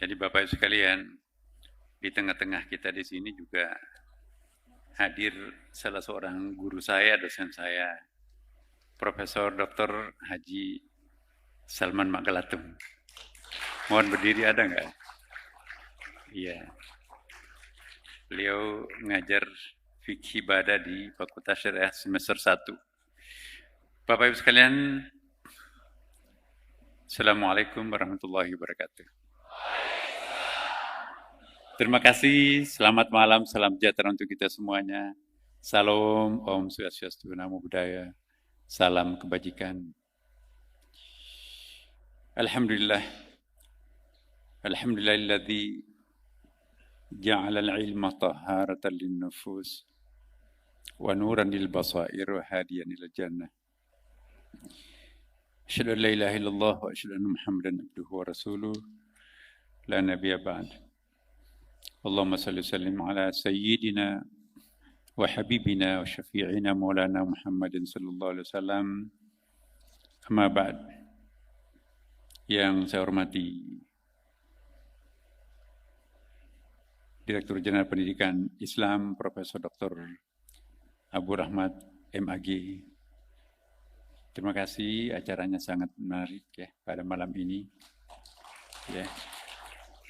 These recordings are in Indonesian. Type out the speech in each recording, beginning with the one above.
Jadi Bapak Ibu sekalian, di tengah-tengah kita di sini juga hadir salah seorang guru saya, dosen saya, Profesor Dr. Haji Salman Magalatum. Mohon berdiri, ada nggak? Iya. Beliau ngajar fikih ibadah di Fakultas Syariah semester 1. Bapak Ibu sekalian, Assalamualaikum warahmatullahi wabarakatuh. Terima kasih, selamat malam, salam sejahtera untuk kita semuanya. Salam, Om Swastiastu, Namo Buddhaya, salam kebajikan. Alhamdulillah, Alhamdulillahilladzi ja'ala al-ilma taharatan lin-nufus wa nuran lil-basair wa hadiyan ila jannah. Asyhadu an la ilaha illallah wa asyhadu anna Muhammadan abduhu wa rasuluh la nabiyya ba'd. Allahumma salli sallim ala sayyidina wa habibina wa syafi'ina maulana Muhammadin sallallahu alaihi wasallam. Amma ba'd. Yang saya hormati Direktur Jenderal Pendidikan Islam Profesor Dr. Abu Rahmat MAG. Terima kasih, acaranya sangat menarik ya pada malam ini. Ya.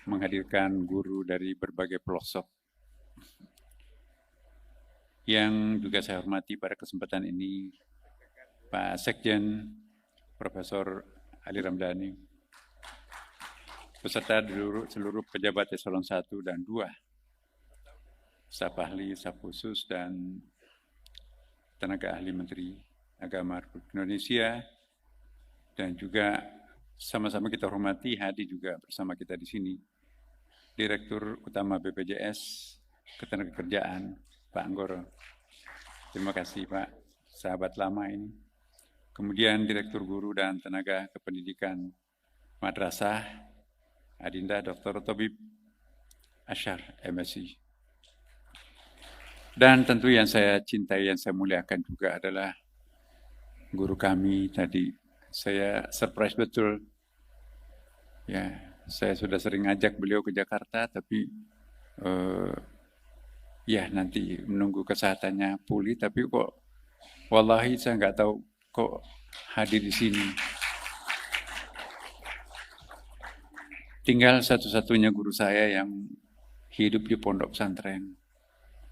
Menghadirkan guru dari berbagai pelosok. Yang juga saya hormati pada kesempatan ini Pak Sekjen Profesor Ali Ramdhani, beserta seluruh pejabat eselon 1 dan 2, staf ahli, staf khusus, dan tenaga ahli Menteri Agama Republik Indonesia, dan juga sama-sama kita hormati hadir juga bersama kita di sini Direktur Utama BPJS Ketenagakerjaan Pak Anggoro. Terima kasih Pak, sahabat lama ini. Kemudian Direktur Guru dan Tenaga Kependidikan Madrasah Adinda Dr. Tobib Asyar MSI. Dan tentu yang saya cintai, yang saya muliakan juga adalah guru kami tadi. Saya surprise betul. Ya, saya sudah sering ajak beliau ke Jakarta, tapi ya nanti menunggu kesehatannya pulih. Tapi kok, wallahi saya nggak tahu kok hadir di sini. Tinggal satu-satunya guru saya yang hidup di pondok pesantren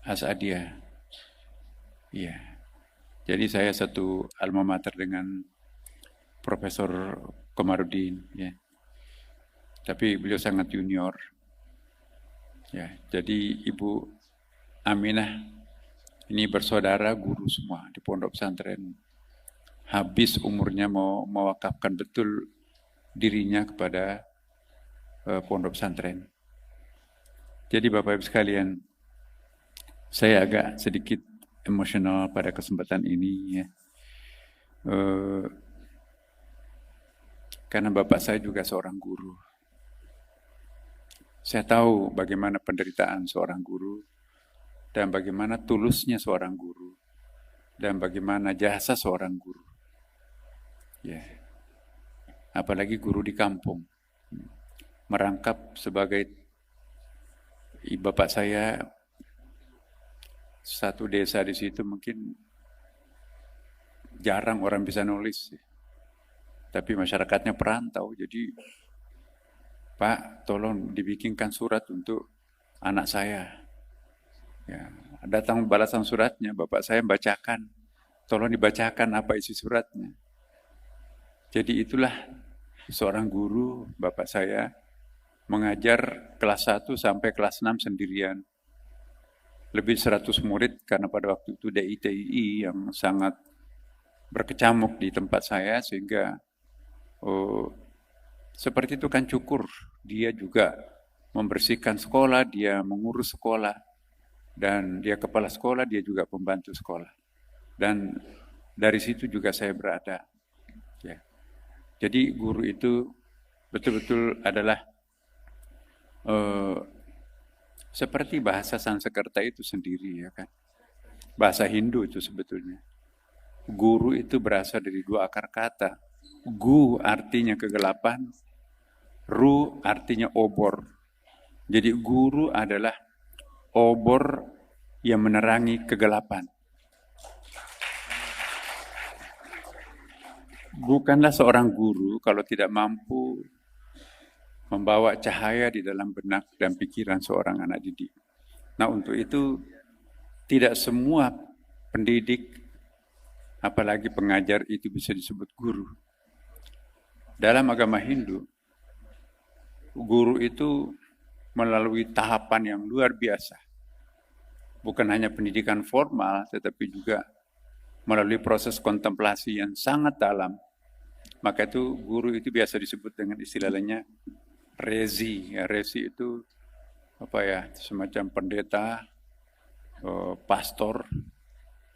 Asadiyah. Iya. Jadi saya satu alma mater dengan Profesor Komarudin, ya. Tapi beliau sangat junior. Ya, jadi Ibu Aminah ini bersaudara guru semua di pondok pesantren. Habis umurnya mau mewakafkan betul dirinya kepada pondok pesantren. Jadi Bapak Ibu sekalian, saya agak sedikit emosional pada kesempatan ini ya. Karena Bapak saya juga seorang guru. Saya tahu bagaimana penderitaan seorang guru dan bagaimana tulusnya seorang guru dan bagaimana jasa seorang guru. Ya. Apalagi guru di kampung. Merangkap sebagai bapak saya satu desa di situ mungkin jarang orang bisa nulis. Tapi masyarakatnya perantau, jadi Pak, tolong dibikinkan surat untuk anak saya. Ya, datang balasan suratnya, bapak saya bacakan. Tolong dibacakan apa isi suratnya. Jadi itulah seorang guru, bapak saya, mengajar kelas 1 sampai kelas 6 sendirian. Lebih 100 murid, karena pada waktu itu DITI yang sangat berkecamuk di tempat saya, sehingga seperti itu kan cukur. Dia juga membersihkan sekolah, dia mengurus sekolah, dan dia kepala sekolah, dia juga pembantu sekolah. Dan dari situ juga saya berada. Ya. Jadi guru itu betul-betul adalah seperti bahasa Sanskerta itu sendiri, ya kan? Bahasa Hindu itu sebetulnya. Guru itu berasal dari 2 akar kata. Gu artinya kegelapan, Ru artinya obor. Jadi guru adalah obor yang menerangi kegelapan. Bukanlah seorang guru kalau tidak mampu membawa cahaya di dalam benak dan pikiran seorang anak didik. Nah, untuk itu tidak semua pendidik, apalagi pengajar itu bisa disebut guru. Dalam agama Hindu, guru itu melalui tahapan yang luar biasa. Bukan hanya pendidikan formal, tetapi juga melalui proses kontemplasi yang sangat dalam. Maka itu guru itu biasa disebut dengan istilahnya rezi. Ya, rezi itu semacam pendeta, pastor,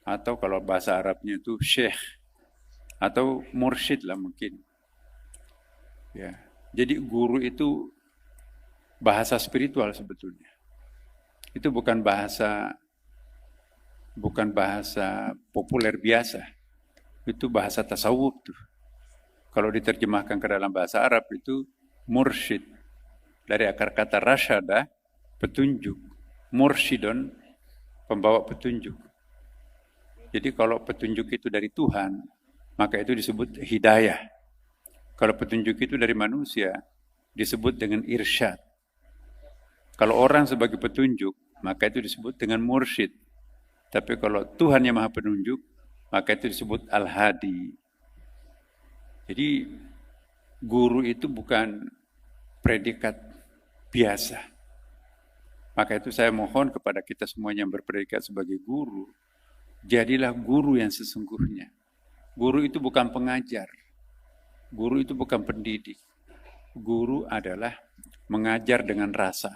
atau kalau bahasa Arabnya itu syekh, atau mursyid lah mungkin. Ya, jadi guru itu bahasa spiritual sebetulnya. Itu bukan bahasa populer biasa. Itu bahasa tasawuf tuh. Kalau diterjemahkan ke dalam bahasa Arab itu mursyid. Dari akar kata rasyada, petunjuk. Mursyidon, pembawa petunjuk. Jadi kalau petunjuk itu dari Tuhan, maka itu disebut hidayah. Kalau petunjuk itu dari manusia, disebut dengan irsyad. Kalau orang sebagai petunjuk, maka itu disebut dengan mursyid. Tapi kalau Tuhan yang Maha Penunjuk, maka itu disebut al-hadi. Jadi guru itu bukan predikat biasa. Maka itu saya mohon kepada kita semuanya yang berpredikat sebagai guru, jadilah guru yang sesungguhnya. Guru itu bukan pengajar. Guru itu bukan pendidik. Guru adalah mengajar dengan rasa.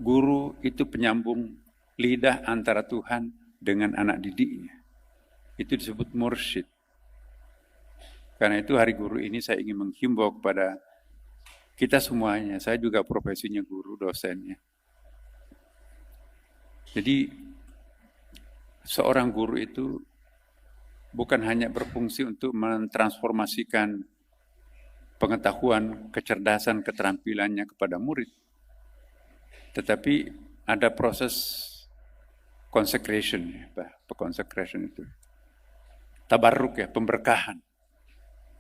Guru itu penyambung lidah antara Tuhan dengan anak didiknya. Itu disebut mursyid. Karena itu hari guru ini saya ingin menghimbau kepada kita semuanya. Saya juga profesinya guru, dosennya. Jadi seorang guru itu bukan hanya berfungsi untuk mentransformasikan pengetahuan, kecerdasan, keterampilannya kepada murid. Tetapi ada proses consecration, consecration itu. Tabarruk ya, pemberkahan.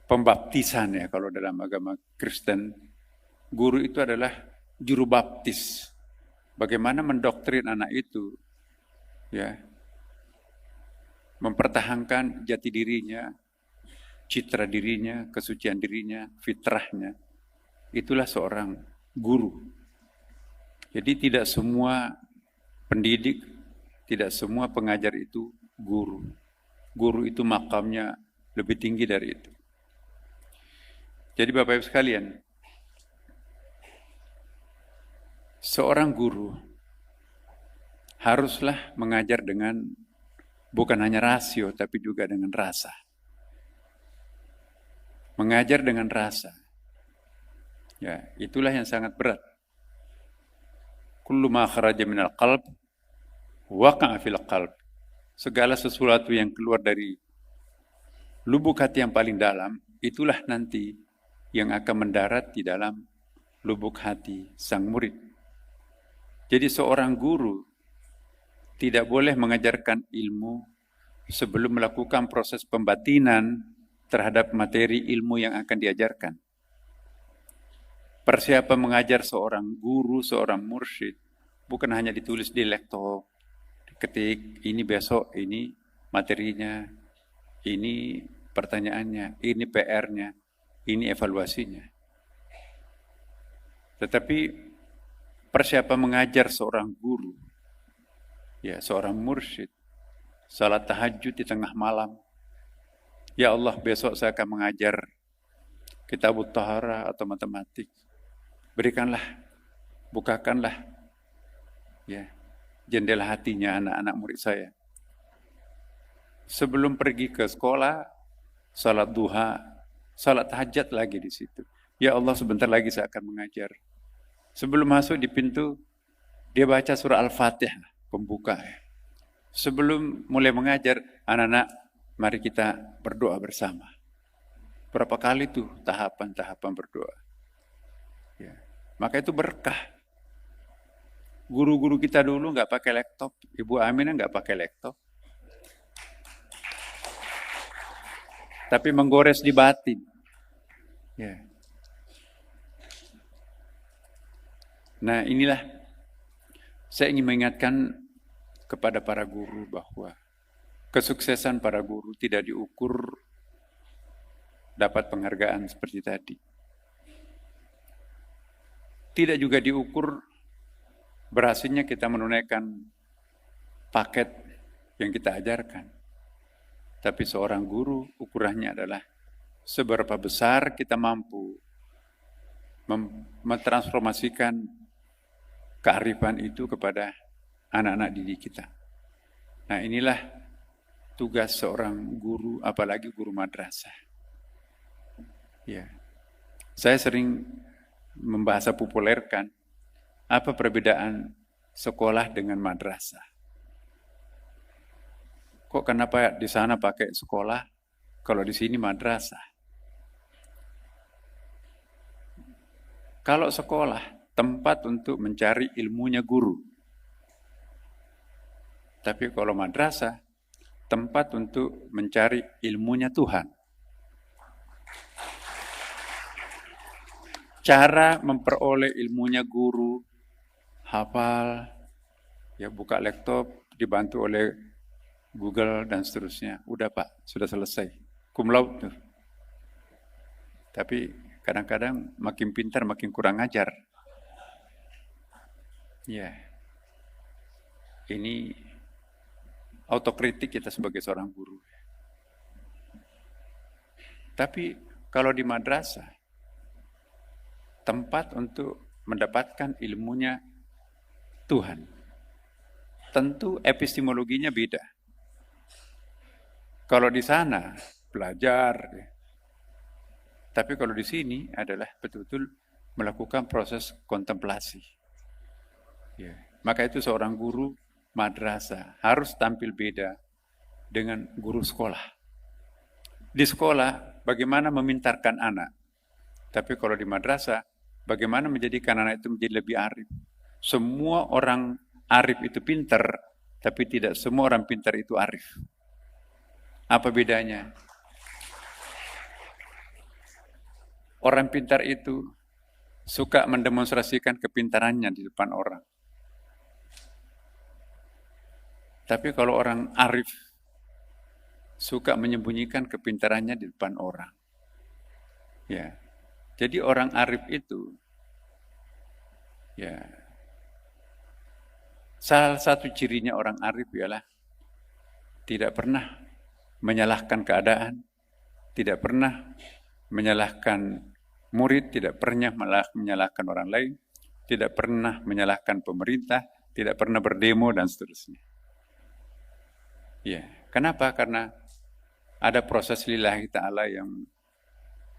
Pembaptisan ya, kalau dalam agama Kristen. Guru itu adalah juru baptis. Bagaimana mendoktrin anak itu, ya, mempertahankan jati dirinya, citra dirinya, kesucian dirinya, fitrahnya. Itulah seorang guru. Jadi tidak semua pendidik, tidak semua pengajar itu guru. Guru itu makamnya lebih tinggi dari itu. Jadi Bapak Ibu sekalian, seorang guru haruslah mengajar dengan bukan hanya rasio, tapi juga dengan rasa. Mengajar dengan rasa. Ya, itulah yang sangat berat. Kullu ma kharaja minal qalb waqa'a fil qalb. Segala sesuatu yang keluar dari lubuk hati yang paling dalam, itulah nanti yang akan mendarat di dalam lubuk hati sang murid. Jadi seorang guru tidak boleh mengajarkan ilmu sebelum melakukan proses pembatinan terhadap materi ilmu yang akan diajarkan. Persiapan mengajar seorang guru, seorang mursyid, bukan hanya ditulis di laptop, ketik, ini besok, ini materinya, ini pertanyaannya, ini PR-nya, ini evaluasinya. Tetapi persiapan mengajar seorang guru, ya seorang mursyid, salat tahajud di tengah malam. Ya Allah, besok saya akan mengajar kitabut taharah atau matematik. Berikanlah, bukakanlah ya jendela hatinya anak-anak murid saya. Sebelum pergi ke sekolah, salat duha, salat tahajud lagi di situ. Ya Allah, sebentar lagi saya akan mengajar. Sebelum masuk di pintu, dia baca surah Al-Fatihah, pembuka. Sebelum mulai mengajar, anak-anak, mari kita berdoa bersama. Berapa kali tuh tahapan-tahapan berdoa. Maka itu berkah. Guru-guru kita dulu nggak pakai laptop. Ibu Aminah nggak pakai laptop. Tapi menggores di batin. Ya. Nah inilah saya ingin mengingatkan kepada para guru bahwa kesuksesan para guru tidak diukur dapat penghargaan seperti tadi. Tidak juga diukur berhasilnya kita menunaikan paket yang kita ajarkan. Tapi seorang guru ukurannya adalah seberapa besar kita mampu mentransformasikan kearifan itu kepada anak-anak didik kita. Nah inilah tugas seorang guru, apalagi guru madrasah. Ya, saya sering membahasa populerkan apa perbedaan sekolah dengan madrasah. Kok kenapa di sana pakai sekolah, kalau di sini madrasah? Kalau sekolah, tempat untuk mencari ilmunya guru. Tapi kalau madrasah, tempat untuk mencari ilmunya Tuhan. Cara memperoleh ilmunya guru, hafal, ya buka laptop, dibantu oleh Google dan seterusnya. Udah Pak, sudah selesai. Cum laude tuh. Tapi kadang-kadang makin pintar makin kurang ajar. Ya. Ini autokritik kita sebagai seorang guru. Tapi kalau di madrasah, tempat untuk mendapatkan ilmunya Tuhan. Tentu epistemologinya beda. Kalau di sana belajar, tapi kalau di sini adalah betul-betul melakukan proses kontemplasi. Ya. Maka itu seorang guru madrasah harus tampil beda dengan guru sekolah. Di sekolah bagaimana memintarkan anak, tapi kalau di madrasah bagaimana menjadikan anak itu menjadi lebih arif. Semua orang arif itu pintar, tapi tidak semua orang pintar itu arif. Apa bedanya? Orang pintar itu suka mendemonstrasikan kepintarannya di depan orang. Tapi kalau orang arif suka menyembunyikan kepintarannya di depan orang. Ya. Jadi orang arif itu ya salah satu cirinya orang arif ialah tidak pernah menyalahkan keadaan, tidak pernah menyalahkan murid, tidak pernah menyalahkan orang lain, tidak pernah menyalahkan pemerintah, tidak pernah berdemo dan seterusnya. Ya, kenapa? Karena ada proses lillahi ta'ala yang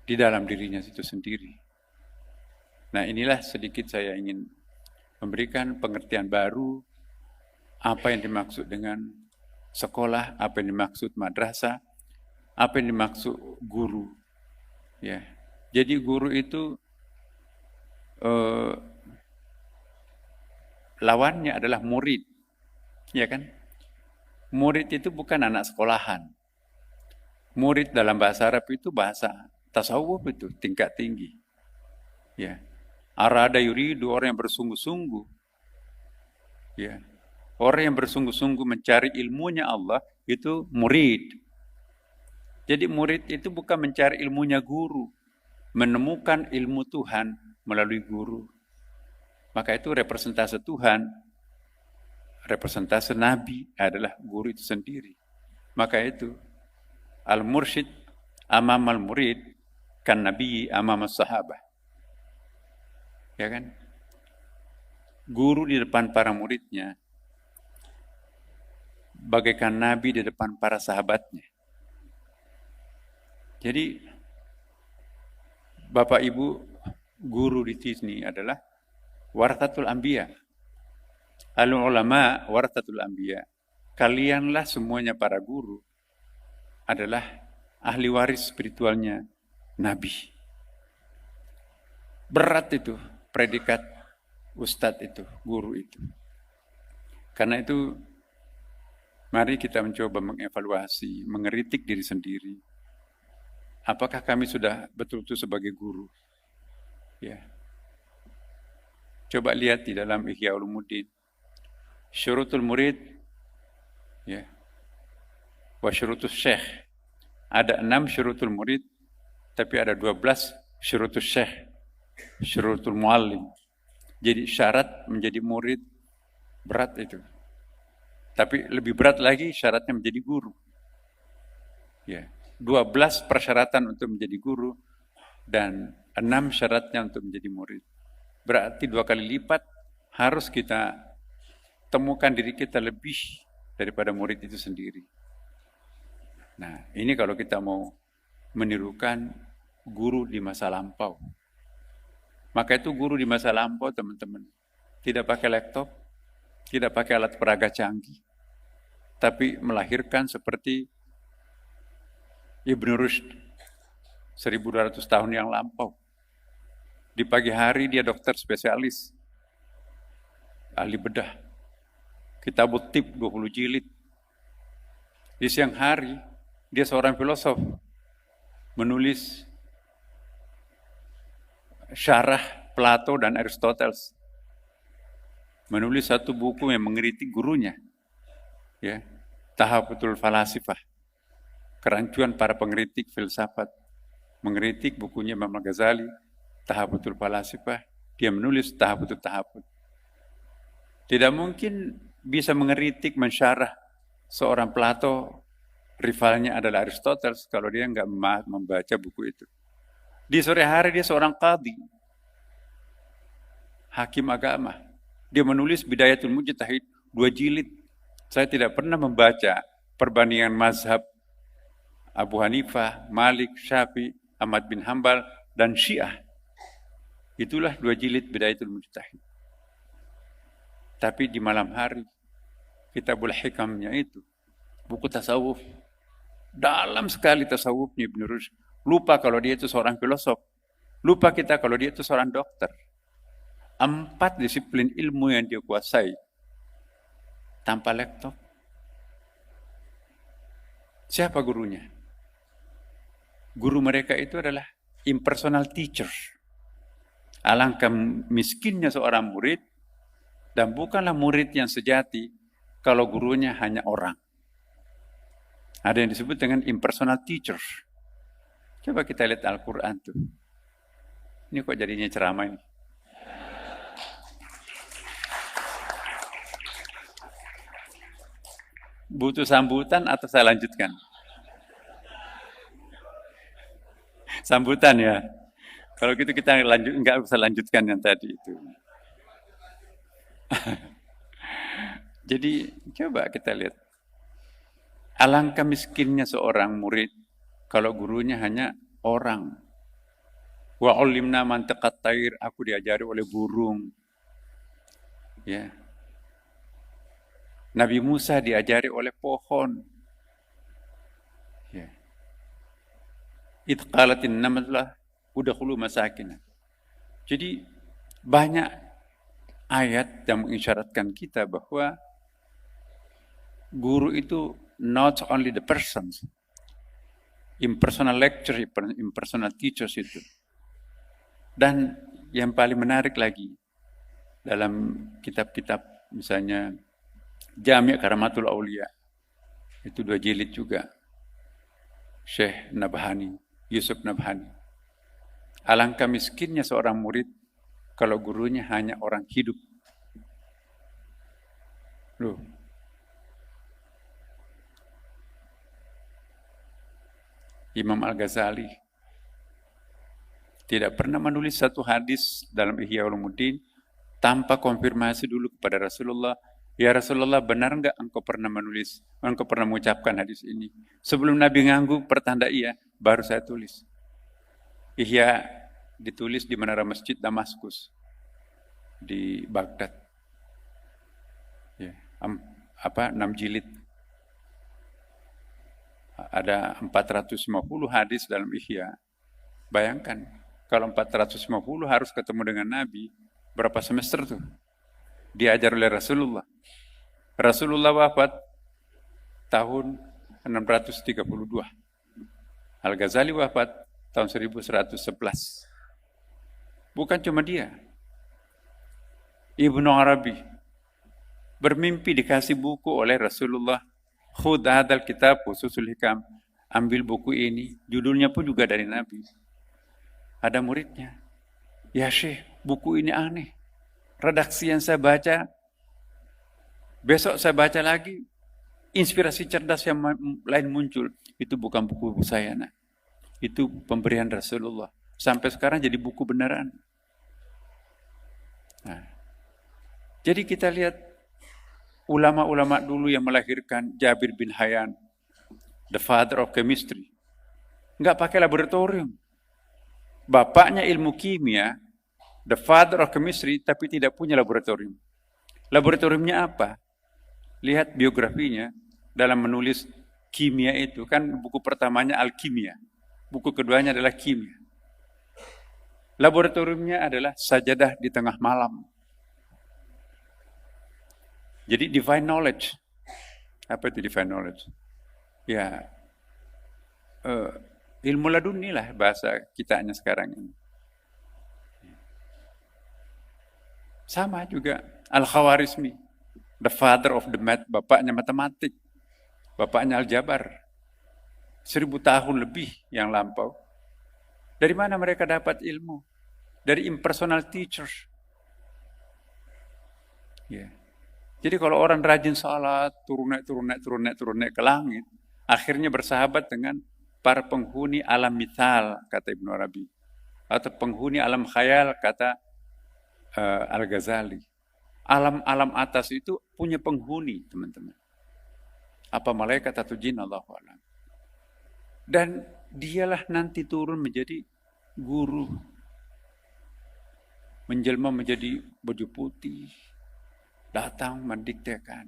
di dalam dirinya itu sendiri. Nah, inilah sedikit saya ingin memberikan pengertian baru apa yang dimaksud dengan sekolah, apa yang dimaksud madrasah, apa yang dimaksud guru. Ya, jadi guru itu lawannya adalah murid, ya kan? Murid itu bukan anak sekolahan. Murid dalam bahasa Arab itu bahasa tasawuf itu tingkat tinggi. Ya, arada yuridu, orang yang bersungguh-sungguh. Ya, orang yang bersungguh-sungguh mencari ilmunya Allah itu murid. Jadi murid itu bukan mencari ilmunya guru, menemukan ilmu Tuhan melalui guru. Maka itu representase Tuhan, representase Nabi adalah guru itu sendiri. Maka itu al-mursyid amam al-murid kan Nabi amam as-sahabah. Ya kan? Guru di depan para muridnya bagaikan Nabi di depan para sahabatnya. Jadi Bapak Ibu guru di sini adalah warathatul anbiya. Al-ulama warathatul anbiya. Kalianlah semuanya para guru adalah ahli waris spiritualnya Nabi. Berat itu predikat ustadz itu, guru itu. Karena itu, mari kita mencoba mengevaluasi, mengeritik diri sendiri. Apakah kami sudah betul-betul sebagai guru? Ya. Coba lihat di dalam Ihya Ulumuddin. Syurutul murid, ya, wa syurutus syekh. Ada 6 syurutul murid, tapi ada 12 syurutus syekh, syurutul muallim. Jadi syarat menjadi murid berat itu. Tapi lebih berat lagi syaratnya menjadi guru. Ya, 12 persyaratan untuk menjadi guru dan 6 syaratnya untuk menjadi murid. Berarti 2 kali lipat harus kita temukan diri kita lebih daripada murid itu sendiri. Nah, ini kalau kita mau menirukan guru di masa lampau. Maka itu guru di masa lampau, teman-teman, tidak pakai laptop, tidak pakai alat peraga canggih, tapi melahirkan seperti Ibnu Rushd 1200 tahun yang lampau. Di pagi hari dia dokter spesialis, ahli bedah, Kitabut Tib 20 jilid. Di siang hari dia seorang filosof, menulis syarah Plato dan Aristoteles, menulis satu buku yang mengkritik gurunya, ya, Tahafutul Falasifah, kerancuan para pengkritik filsafat, mengkritik bukunya Imam Al-Ghazali, Tahafutul Falasifah, dia menulis Tahafutul Tahafut. Tidak mungkin bisa mengkritik, mensyarah seorang Plato, rivalnya adalah Aristoteles, kalau dia nggak membaca buku itu. Di sore hari dia seorang qadhi, hakim agama. Dia menulis Bidayatul Mujtahid 2 jilid. Saya tidak pernah membaca perbandingan mazhab Abu Hanifah, Malik, Syafi'i, Ahmad bin Hambal, dan Syiah. Itulah 2 jilid Bidayatul Mujtahid. Tapi di malam hari, Kitabul Hikamnya itu, buku tasawuf, dalam sekali tasawufnya Ibnu Rushd. Lupa kalau dia itu seorang filosof. Lupa kita kalau dia itu seorang dokter. 4 disiplin ilmu yang dia kuasai tanpa laptop. Siapa gurunya? Guru mereka itu adalah impersonal teacher. Alangkah miskinnya seorang murid, dan bukanlah murid yang sejati kalau gurunya hanya orang. Ada yang disebut dengan impersonal teacher. Coba kita lihat Al-Quran tuh. Ini kok jadinya ceramah ini? Butuh sambutan atau saya lanjutkan? Sambutan ya. Kalau gitu kita nggak usah lanjutkan yang tadi itu. Jadi coba kita lihat. Alangkah miskinnya seorang murid kalau gurunya hanya orang. Wa ulimna mantaqat tair, aku diajari oleh burung. Ya. Nabi Musa diajari oleh pohon. Ya. Idh qalatin namlah udkhulu masakinah. Jadi banyak ayat yang mengisyaratkan kita bahwa guru itu not only the persons, impersonal lecture, impersonal teachers itu. Dan yang paling menarik lagi, dalam kitab-kitab misalnya Jami' Karamatul Aulia, itu 2 jilid juga, Syekh Nabhani, Yusuf Nabhani. Alangkah miskinnya seorang murid kalau gurunya hanya orang hidup. Loh. Imam Al-Ghazali tidak pernah menulis satu hadis dalam Ihya Ulumuddin tanpa konfirmasi dulu kepada Rasulullah. Ya Rasulullah, benar enggak engkau pernah mengucapkan hadis ini? Sebelum Nabi ngangguk pertanda iya, baru saya tulis. Ihya ditulis di menara Masjid Damaskus di Baghdad. Ya, 6 jilid. Ada 450 hadis dalam Ihya. Bayangkan, kalau 450 harus ketemu dengan Nabi, Berapa semester tuh? Diajar oleh Rasulullah. Rasulullah wafat tahun 632. Al-Ghazali wafat tahun 1111. Bukan cuma dia. Ibnu Arabi bermimpi dikasih buku oleh Rasulullah. Khudh hadzal kitab Fususul Hikam. Ambil buku ini. Judulnya pun juga dari Nabi. Ada muridnya. Ya Syekh, buku ini aneh. Redaksi yang saya baca, besok saya baca lagi, inspirasi cerdas yang lain muncul. Itu bukan buku saya, nak. Itu pemberian Rasulullah. Sampai sekarang jadi buku beneran. Nah, jadi kita lihat ulama-ulama dulu yang melahirkan Jabir bin Hayyan, the father of chemistry. Nggak pakai laboratorium. Bapaknya ilmu kimia, the father of chemistry, tapi tidak punya laboratorium. Laboratoriumnya apa? Lihat biografinya dalam menulis kimia itu. Kan buku pertamanya Alkimia. Buku keduanya adalah kimia. Laboratoriumnya adalah sajadah di tengah malam. Jadi divine knowledge. Apa itu divine knowledge? Ya, ilmu laduni lah bahasa kitanya sekarang ini. Sama juga Al-Khawarizmi, the father of the math, bapaknya matematik, bapaknya Al-Jabar. 1000 tahun lebih yang lampau. Dari mana mereka dapat ilmu? Dari impersonal teachers. Ya. Jadi kalau orang rajin salat, turun naik ke langit, akhirnya bersahabat dengan para penghuni alam mithal, kata Ibnu Arabi. Atau penghuni alam khayal, kata Al-Ghazali. Alam-alam atas itu punya penghuni, teman-teman. Apa malaikat atau jin, Allahu a'lam. Dan dialah nanti turun menjadi guru. Menjelma menjadi baju putih. Datang mendiktekan.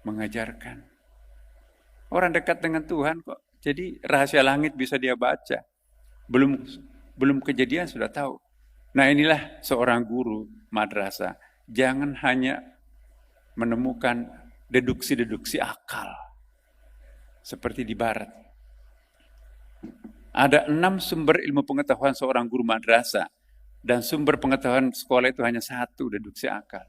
Mengajarkan. Orang dekat dengan Tuhan kok. Jadi rahasia langit bisa dia baca. Belum kejadian sudah tahu. Nah inilah seorang guru madrasah. Jangan hanya menemukan deduksi-deduksi akal. Seperti di barat. Ada 6 sumber ilmu pengetahuan seorang guru madrasah. Dan sumber pengetahuan sekolah itu hanya 1, deduksi akal.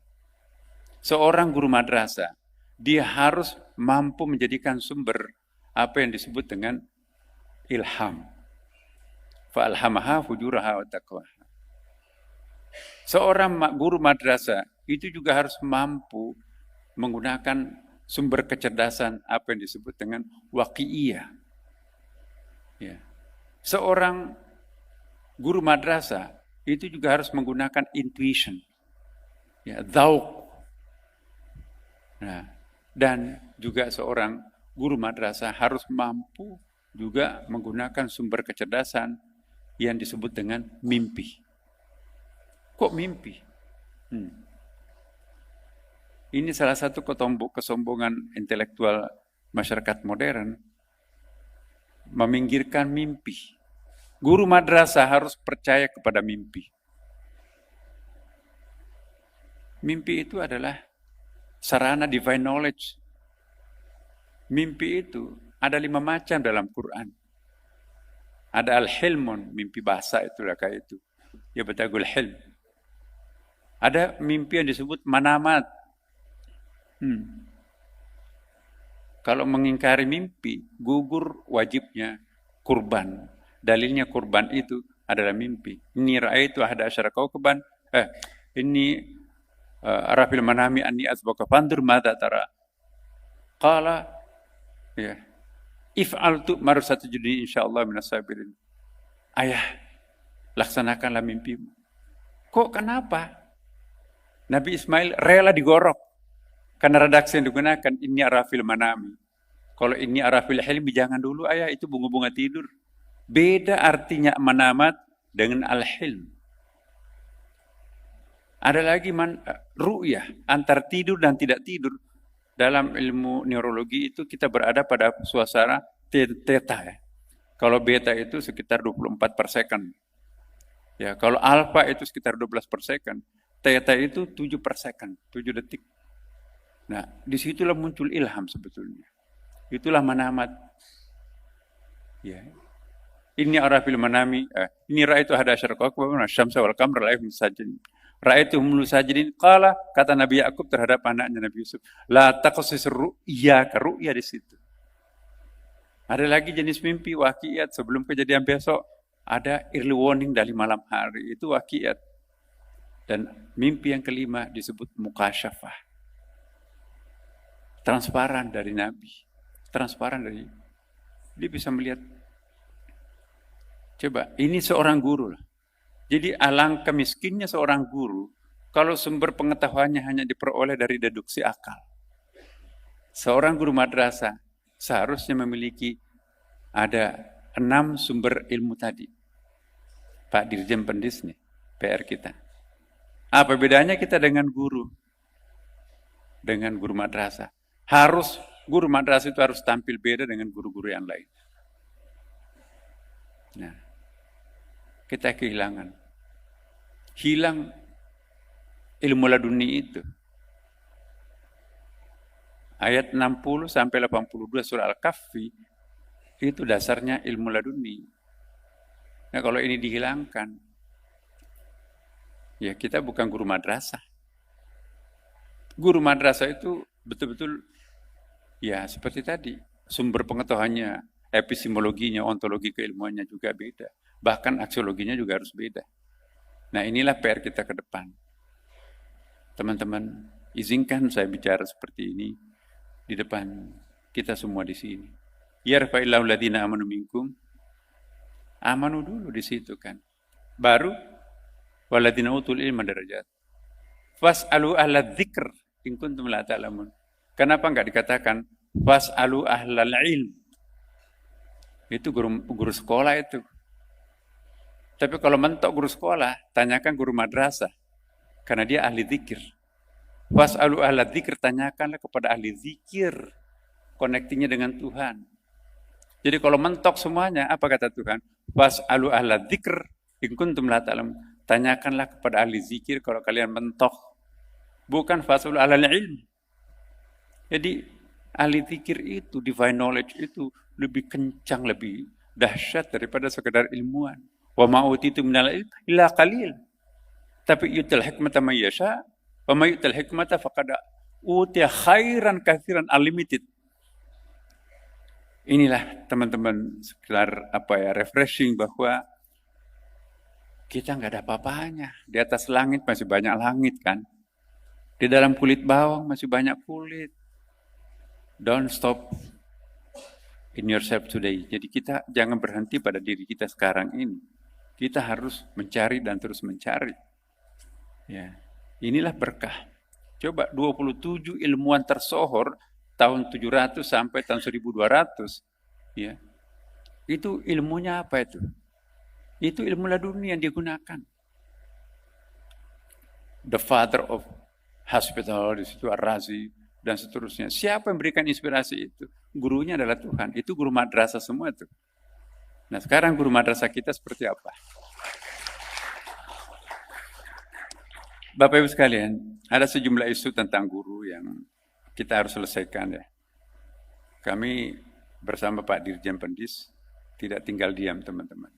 Seorang guru madrasah, dia harus mampu menjadikan sumber apa yang disebut dengan ilham. Fa'alhamaha fujuraha wa taqwaha. Seorang guru madrasah itu juga harus mampu menggunakan sumber kecerdasan apa yang disebut dengan waqi'iyah. Ya. Seorang guru madrasah itu juga harus menggunakan intuition, ya, dzauq. Nah, dan juga seorang guru madrasah harus mampu juga menggunakan sumber kecerdasan yang disebut dengan mimpi. Kok mimpi? Ini salah satu kesombongan intelektual masyarakat modern, meminggirkan mimpi. Guru madrasah harus percaya kepada mimpi. Mimpi itu adalah sarana divine knowledge. Mimpi itu ada 5 macam dalam Quran. Ada al-hilmun, mimpi bahasa itulah kayak itu. Ya batagul hilm. Ada mimpi yang disebut manamat. Kalau mengingkari mimpi, gugur wajibnya kurban. Dalilnya kurban itu adalah mimpi. Ini ra'aitu ahada asyara kaukaban. Ini arafil manami anni azbaka fandur madza tara. Qala ya. If'altu marusatujudi insyaallah minas sabirin. Ayah, laksanakanlah mimpimu. Kok kenapa? Nabi Ismail rela digorok. Karena redaksi yang digunakan ini arafil manami. Kalau ini arafil hilmi jangan dulu ayah, itu bunga-bunga tidur. Beda artinya manamat dengan al-hilm. Ada lagi ru'yah, antar tidur dan tidak tidur. Dalam ilmu neurologi itu kita berada pada suasana theta. Ya. Kalau beta itu sekitar 24 per second. Ya, kalau alfa itu sekitar 12 per second, theta itu 7 per second, 7 detik. Nah, disitulah muncul ilham sebetulnya. Itulah manamat. Ya. Ini arafil manami, ini ra'aitu hada asyara kawkaban asy-syamsa wal qamara ra'aituhum sajidin. Ra'aituhum sajidin qala, kata Nabi Yakub terhadap anaknya Nabi Yusuf, la taqsis ru'ya, ru'ya di situ. Ada lagi jenis mimpi waqiat sebelum kejadian besok, ada early warning dari malam hari, itu waqiat. Dan mimpi yang kelima disebut mukasyafah. Transparan dari Nabi. Transparan dari, dia bisa melihat. Coba, ini seorang guru. Jadi alangkah miskinnya seorang guru kalau sumber pengetahuannya hanya diperoleh dari deduksi akal. Seorang guru madrasah seharusnya memiliki ada 6 sumber ilmu tadi. Pak Dirjen Pendis nih, PR kita. Apa bedanya kita dengan guru? Dengan guru madrasah. Guru madrasah itu harus tampil beda dengan guru-guru yang lain. Nah, kita kehilangan. Hilang ilmu laduni itu. Ayat 60 sampai 82 surah Al-Kahfi itu dasarnya ilmu laduni. Nah, kalau ini dihilangkan, ya kita bukan guru madrasah. Guru madrasah itu betul-betul ya seperti tadi, sumber pengetahuannya, epistemologinya, ontologi keilmuannya juga beda. Bahkan aksiologinya juga harus beda. Nah, inilah PR kita ke depan. Teman-teman, izinkan saya bicara seperti ini di depan kita semua di sini. Yarfa'illahu alladziina aamanu minkum. Amanu dulu di situ kan. Baru walladzina utul ilma darajat. Fas'alu ahla dzikr in kuntum la ta'lamun. Kenapa enggak dikatakan fas'alu ahlal ilm? Itu guru sekolah itu. Tapi kalau mentok guru sekolah, tanyakan guru madrasah. Karena dia ahli zikir. Fas'alu ahla dzikr, tanyakanlah kepada ahli zikir. Connectingnya dengan Tuhan. Jadi kalau mentok semuanya, apa kata Tuhan? Fas'alu ahla dzikr in kuntum la ta'lamun. Tanyakanlah kepada ahli zikir kalau kalian mentok. Bukan fas'alu ahlal ilm. Jadi ahli zikir itu, divine knowledge itu lebih kencang, lebih dahsyat daripada sekedar ilmuwan. Wa ma utitu minal ilm illa qalil. Tapi yu'tal hikmata man yasha, wa may yu'tal hikmata faqad utiya khairan katsiran unlimited. Inilah teman-teman sekedar refreshing bahwa kita nggak ada apa-apanya. Di atas langit masih banyak langit kan. Di dalam kulit bawang masih banyak kulit. Don't stop in yourself today. Jadi kita jangan berhenti pada diri kita sekarang ini. Kita harus mencari dan terus mencari. Ya, inilah berkah. Coba 27 ilmuwan tersohor tahun 700 sampai tahun 1200. Ya. Itu ilmunya apa itu? Itu ilmu laduni yang digunakan. The father of hospital, di situ Ar-Razi, dan seterusnya. Siapa yang memberikan inspirasi itu? Gurunya adalah Tuhan. Itu guru madrasah semua itu. Nah, sekarang guru madrasah kita seperti apa? Bapak Ibu sekalian, ada sejumlah isu tentang guru yang kita harus selesaikan ya. Kami bersama Pak Dirjen Pendis tidak tinggal diam teman-teman.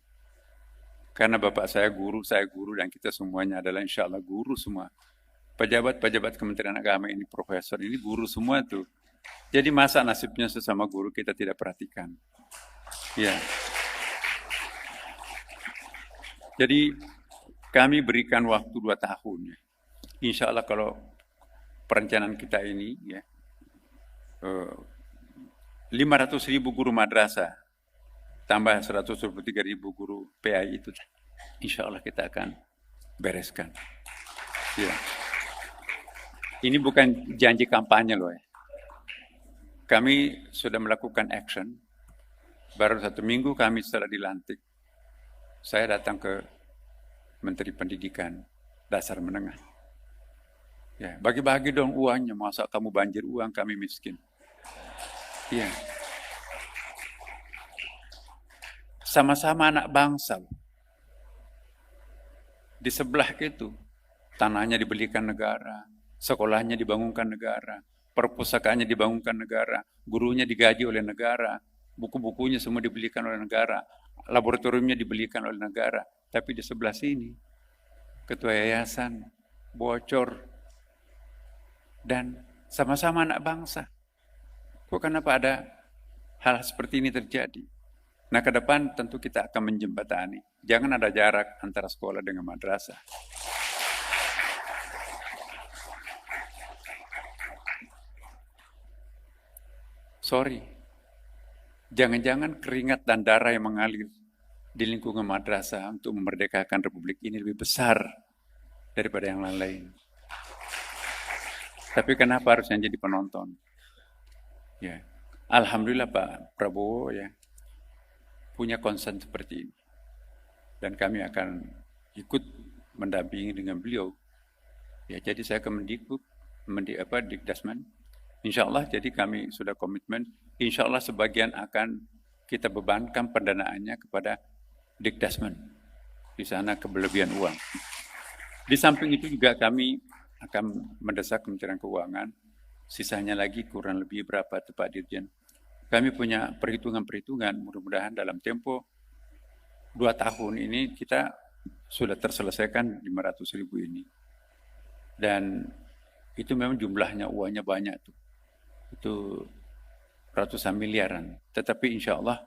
Karena bapak saya guru, dan kita semuanya adalah insya Allah guru semua. Pejabat-pejabat Kementerian Agama ini, profesor ini guru semua tuh. Jadi masa nasibnya sesama guru kita tidak perhatikan. Ya. Jadi kami berikan waktu 2 tahun ya. Insya Allah kalau perencanaan kita ini ya, 500.000 guru madrasah tambah 123.000 guru PAI itu, insya Allah kita akan bereskan. Ya. Ini bukan janji kampanye loh ya. Kami sudah melakukan action. Baru 1 minggu kami setelah dilantik, saya datang ke Menteri Pendidikan Dasar Menengah. Ya, bagi-bagi dong uangnya, masa kamu banjir uang, kami miskin. Ya. Sama-sama anak bangsa. Di sebelah itu, tanahnya dibelikan negara, sekolahnya dibangunkan negara, perpustakaannya dibangunkan negara, gurunya digaji oleh negara, buku-bukunya semua dibelikan oleh negara, laboratoriumnya dibelikan oleh negara. Tapi di sebelah sini, ketua yayasan, bocor, dan sama-sama anak bangsa. Kok kenapa ada hal seperti ini terjadi? Nah, ke depan tentu kita akan menjembatani. Jangan ada jarak antara sekolah dengan madrasah. Sorry, jangan-jangan keringat dan darah yang mengalir di lingkungan madrasah untuk memerdekakan republik ini lebih besar daripada yang lain-lain. Tapi kenapa harus yang jadi penonton? Ya, alhamdulillah Pak Prabowo ya punya concern seperti ini, dan kami akan ikut mendampingi dengan beliau. Ya, jadi saya ke Dikdasmen. Insya Allah, jadi kami sudah komitmen. Insya Allah sebagian akan kita bebankan pendanaannya kepada Dikdasmen. Di sana kelebihan uang. Di samping itu juga kami akan mendesak Kementerian Keuangan. Sisanya lagi kurang lebih berapa itu Pak Dirjen. Kami punya perhitungan-perhitungan. Mudah-mudahan dalam tempo 2 tahun ini kita sudah terselesaikan 500.000 ini. Dan itu memang jumlahnya uangnya banyak tuh. Itu ratusan miliaran. Tetapi insya Allah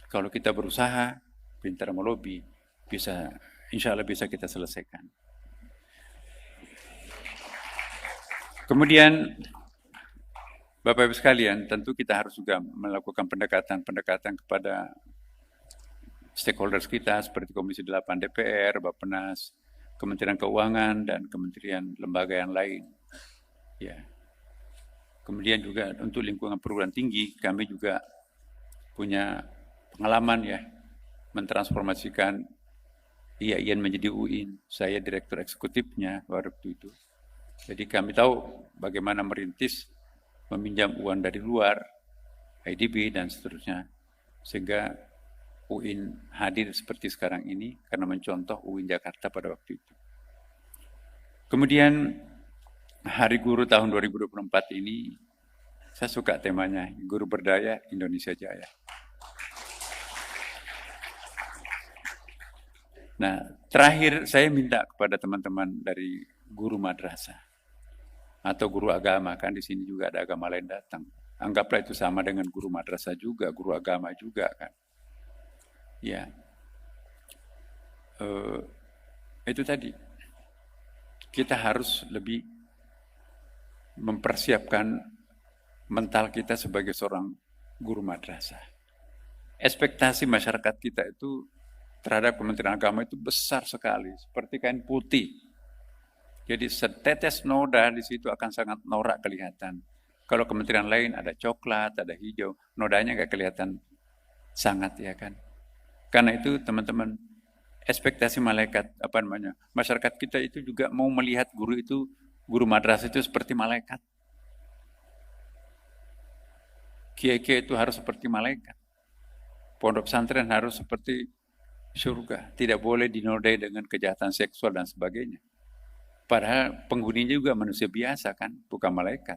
kalau kita berusaha, pintar melobi, insya Allah bisa kita selesaikan. Kemudian Bapak Ibu sekalian, tentu kita harus juga melakukan pendekatan kepada stakeholders kita seperti Komisi 8 DPR, Bappenas, Kementerian Keuangan, dan kementerian lembaga yang lain. Ya. Kemudian juga untuk lingkungan perguruan tinggi, kami juga punya pengalaman ya, mentransformasikan IAIN menjadi UIN. Saya direktur eksekutifnya waktu itu. Jadi kami tahu bagaimana merintis, meminjam uang dari luar, IDB dan seterusnya. Sehingga UIN hadir seperti sekarang ini karena mencontoh UIN Jakarta pada waktu itu. Kemudian Hari Guru tahun 2024 ini, saya suka temanya, Guru Berdaya Indonesia Jaya. Nah, terakhir saya minta kepada teman-teman dari guru madrasah atau guru agama, kan di sini juga ada agama lain datang. Anggaplah itu sama dengan guru madrasah juga, guru agama juga kan. Ya, itu tadi. Kita harus lebih mempersiapkan mental kita sebagai seorang guru madrasah. Ekspektasi masyarakat kita itu terhadap Kementerian Agama itu besar sekali, seperti kain putih. Jadi setetes noda di situ akan sangat norak kelihatan. Kalau kementerian lain ada coklat, ada hijau, nodanya nggak kelihatan sangat ya kan. Karena itu teman-teman, ekspektasi masyarakat kita itu juga mau melihat guru madrasah itu seperti malaikat. Kiai-kiai itu harus seperti malaikat. Pondok pesantren harus seperti surga. Tidak boleh dinodai dengan kejahatan seksual dan sebagainya. Padahal penghuninya juga manusia biasa kan, bukan malaikat.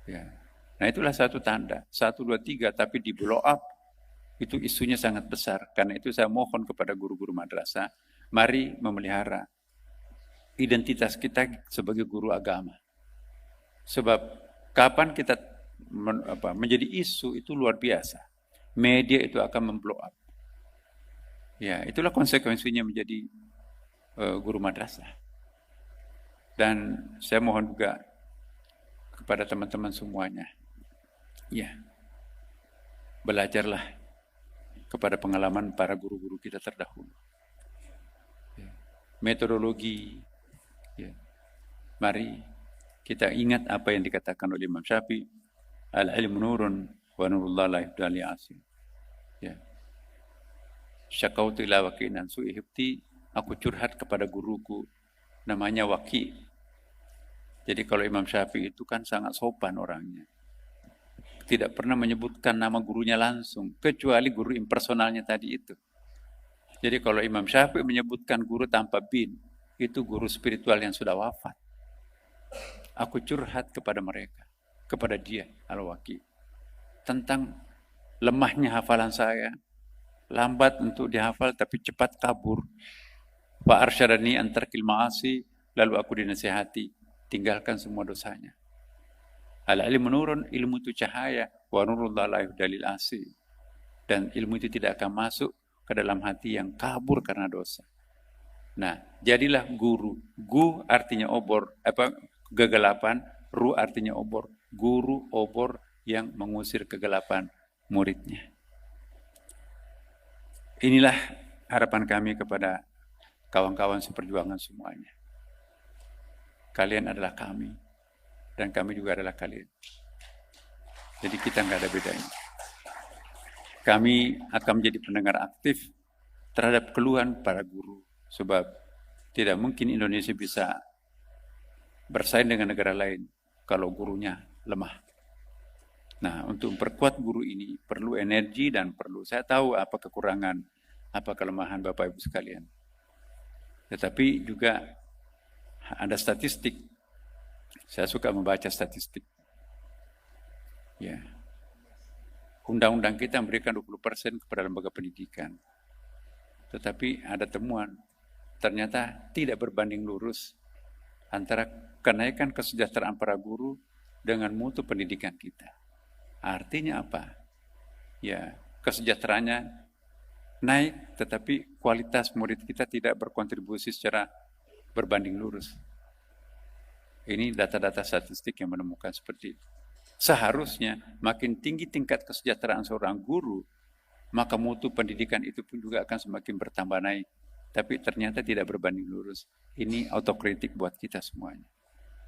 Ya. Nah itulah satu tanda. 1, 2, 3, tapi di blow up. Itu isunya sangat besar. Karena itu saya mohon kepada guru-guru madrasah, mari memelihara identitas kita sebagai guru agama. Sebab kapan kita menjadi isu itu luar biasa. Media itu akan memblow up. Ya, itulah konsekuensinya menjadi guru madrasah. Dan saya mohon juga kepada teman-teman semuanya, ya, belajarlah kepada pengalaman para guru-guru kita terdahulu. Ya. Metodologi, ya. Mari kita ingat apa yang dikatakan oleh Imam Syafi'i, al-ilmu nurun wa nurullah la yahdi asim. Ya. Syakautu ila waki'in su'i hifti, aku curhat kepada guruku namanya Waki. Jadi kalau Imam Syafi'i itu kan sangat sopan orangnya. Tidak pernah menyebutkan nama gurunya langsung, kecuali guru impersonalnya tadi itu. Jadi kalau Imam Syafi'i menyebutkan guru tanpa bin, itu guru spiritual yang sudah wafat. Aku curhat kepada mereka, kepada dia, Al-Waqi, tentang lemahnya hafalan saya, lambat untuk dihafal tapi cepat kabur. Fa arsyadani an tarkil ma'asi, lalu aku dinasihati, tinggalkan semua dosanya. Al-ilmu nurun, ilmu itu cahaya, wa nurullah la yuhdalil asi. Dan ilmu itu tidak akan masuk ke dalam hati yang kabur karena dosa. Nah, jadilah guru. Gu artinya obor, kegelapan, ru artinya obor. Guru obor yang mengusir kegelapan muridnya. Inilah harapan kami kepada kawan-kawan seperjuangan semuanya. Kalian adalah kami, dan kami juga adalah kalian. Jadi kita nggak ada bedanya. Kami akan menjadi pendengar aktif terhadap keluhan para guru. Sebab tidak mungkin Indonesia bisa bersaing dengan negara lain kalau gurunya lemah. Nah, untuk memperkuat guru ini perlu energi dan perlu, saya tahu apa kekurangan, apa kelemahan Bapak Ibu sekalian. Tetapi juga ada statistik. Saya suka membaca statistik. Ya. Undang-undang kita memberikan 20% kepada lembaga pendidikan. Tetapi ada temuan, ternyata tidak berbanding lurus antara kenaikan kesejahteraan para guru dengan mutu pendidikan kita. Artinya apa? Ya, kesejahteraannya naik, tetapi kualitas murid kita tidak berkontribusi secara berbanding lurus. Ini data-data statistik yang menemukan seperti itu. Seharusnya makin tinggi tingkat kesejahteraan seorang guru, maka mutu pendidikan itu pun juga akan semakin bertambah naik. Tapi ternyata tidak berbanding lurus. Ini autokritik buat kita semuanya.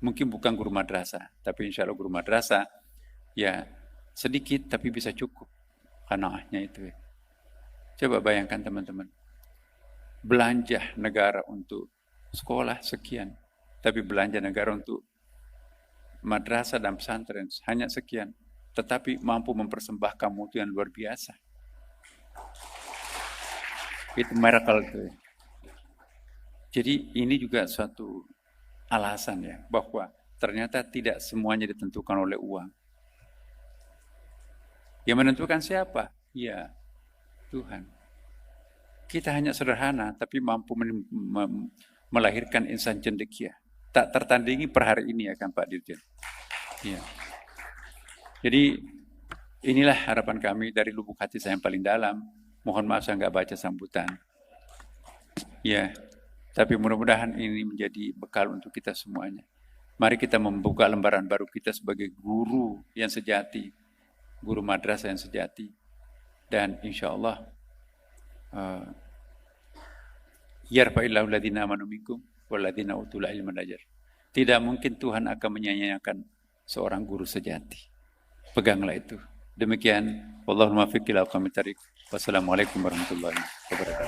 Mungkin bukan guru madrasah, tapi insya Allah guru madrasah, ya sedikit tapi bisa cukup. Qanaahnya itu. Coba bayangkan teman-teman. Belanja negara untuk sekolah sekian, tapi belanja negara untuk madrasah dan pesantren hanya sekian, tetapi mampu mempersembahkan mutu yang luar biasa. Itu miracle itu. Jadi ini juga suatu alasan ya, bahwa ternyata tidak semuanya ditentukan oleh uang. Yang menentukan siapa? Ya, Tuhan. Kita hanya sederhana, tapi mampu melahirkan insan cendekia. Tak tertandingi per hari ini ya kan Pak Dirjen. Ya. Jadi inilah harapan kami dari lubuk hati saya yang paling dalam. Mohon maaf saya nggak baca sambutan. Ya, tapi mudah-mudahan ini menjadi bekal untuk kita semuanya. Mari kita membuka lembaran baru kita sebagai guru yang sejati, guru madrasah yang sejati, dan insya Allah yarfa'illahu alladhina amanu minkum walladzina utul ilma darajat. Tidak mungkin Tuhan akan menyia-nyiakan seorang guru sejati. Peganglah itu. Demikian, wallahul muwaffiq ila aqwamit thariq. Wassalamualaikum warahmatullahi wabarakatuh.